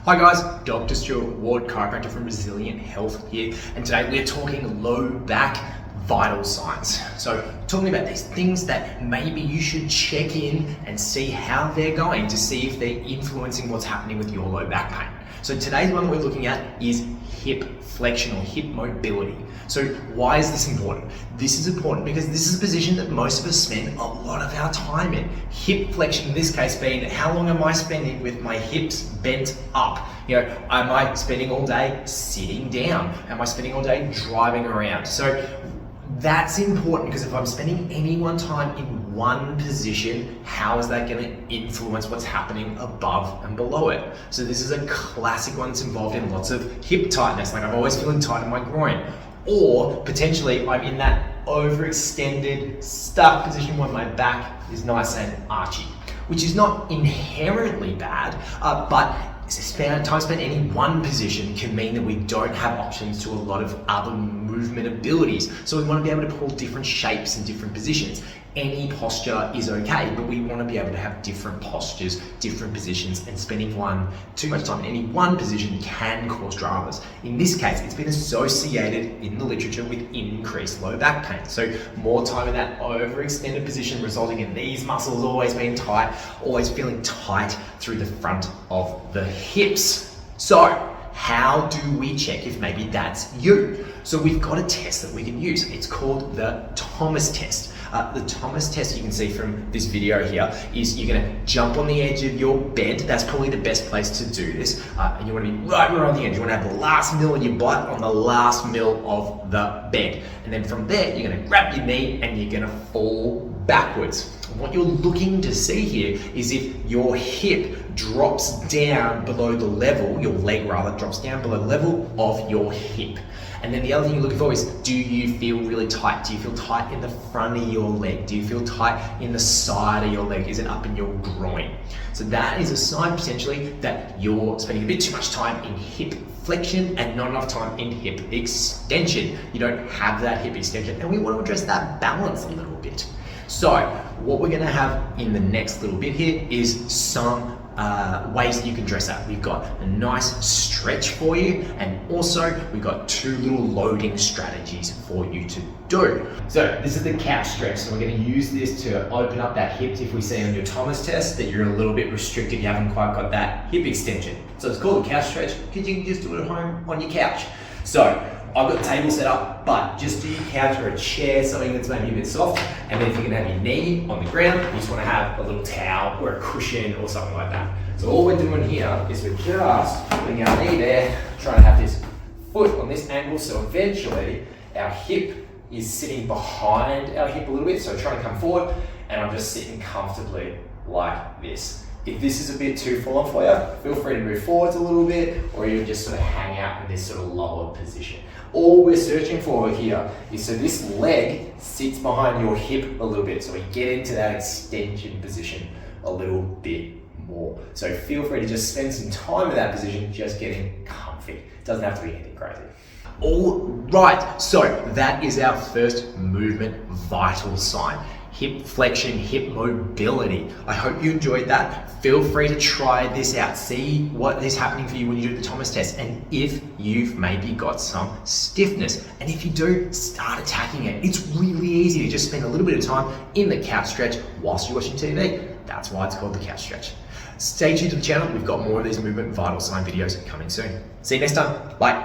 Hi guys, Dr. Stuart Ward, chiropractor from Resilient Health here, and today we're talking low back vital signs. So talking about these things that maybe you should check in and see how they're going to see if they're influencing what's happening with your low back pain. So today's one that we're looking at is hip flexion or hip mobility. So why is this important? This is important because this is a position that most of us spend a lot of our time in. Hip flexion in this case being how long am I spending with my hips bent up? You know, am I spending all day sitting down? Am I spending all day driving around? So that's important because if I'm spending any one time in one position, how is that going to influence what's happening above and below it? So this is a classic one that's involved in lots of hip tightness, like I'm always feeling tight in my groin. Or potentially I'm in that overextended, stuck position where my back is nice and archy, which is not inherently bad, but time spent in any one position can mean that we don't have options to a lot of other movement abilities. So we want to be able to pull different shapes in different positions. Any posture is okay, but we want to be able to have different postures, different positions, and spending too much time in any one position can cause dramas. In this case, it's been associated in the literature with increased low back pain. So more time in that overextended position resulting in these muscles always being tight, always feeling tight through the front of the hips. So how do we check if maybe that's you? So we've got a test that we can use. It's called the Thomas test. The Thomas test you can see from this video here is you're going to jump on the edge of your bed. That's probably the best place to do this. And you want to be right on the edge. You want to have the last mill of your butt on the last mill of the bed. And then from there, you're going to grab your knee and you're going to fall backwards. What you're looking to see here is if your hip drops down below the level, your leg rather drops down below the level of your hip. And then the other thing you're looking for is, do you feel really tight? Do you feel tight in the front of your leg? Do you feel tight in the side of your leg? Is it up in your groin? So that is a sign potentially that you're spending a bit too much time in hip flexion and not enough time in hip extension. You don't have that hip extension, and we want to address that balance a little bit. So what we're going to have in the next little bit here is some ways that you can address that. We've got a nice stretch for you, and also we've got two little loading strategies for you to do. So this is the couch stretch. So we're going to use this to open up that hip if we see on your Thomas test that you're a little bit restricted, you haven't quite got that hip extension. So it's called a couch stretch because you can just do it at home on your couch. So I've got the table set up, but just do your couch or a chair, something that's maybe a bit soft. And then if you can have your knee on the ground, you just want to have a little towel or a cushion or something like that. So all we're doing here is we're just putting our knee there, trying to have this foot on this angle, so eventually our hip is sitting behind our hip a little bit, so trying to come forward, and I'm just sitting comfortably like this. If this is a bit too full on for you, feel free to move forwards a little bit, or even just sort of hang out in this sort of lower position. All we're searching for here is so this leg sits behind your hip a little bit, so we get into that extension position a little bit more. So feel free to just spend some time in that position, just getting comfy. It doesn't have to be anything crazy. All right, so that is our first movement vital sign. Hip flexion, hip mobility. I hope you enjoyed that. Feel free to try this out. See what is happening for you when you do the Thomas test, and if you've maybe got some stiffness. And if you do, start attacking it. It's really easy to just spend a little bit of time in the couch stretch whilst you're watching TV. That's why it's called the couch stretch. Stay tuned to the channel. We've got more of these movement vital sign videos coming soon. See you next time. Bye.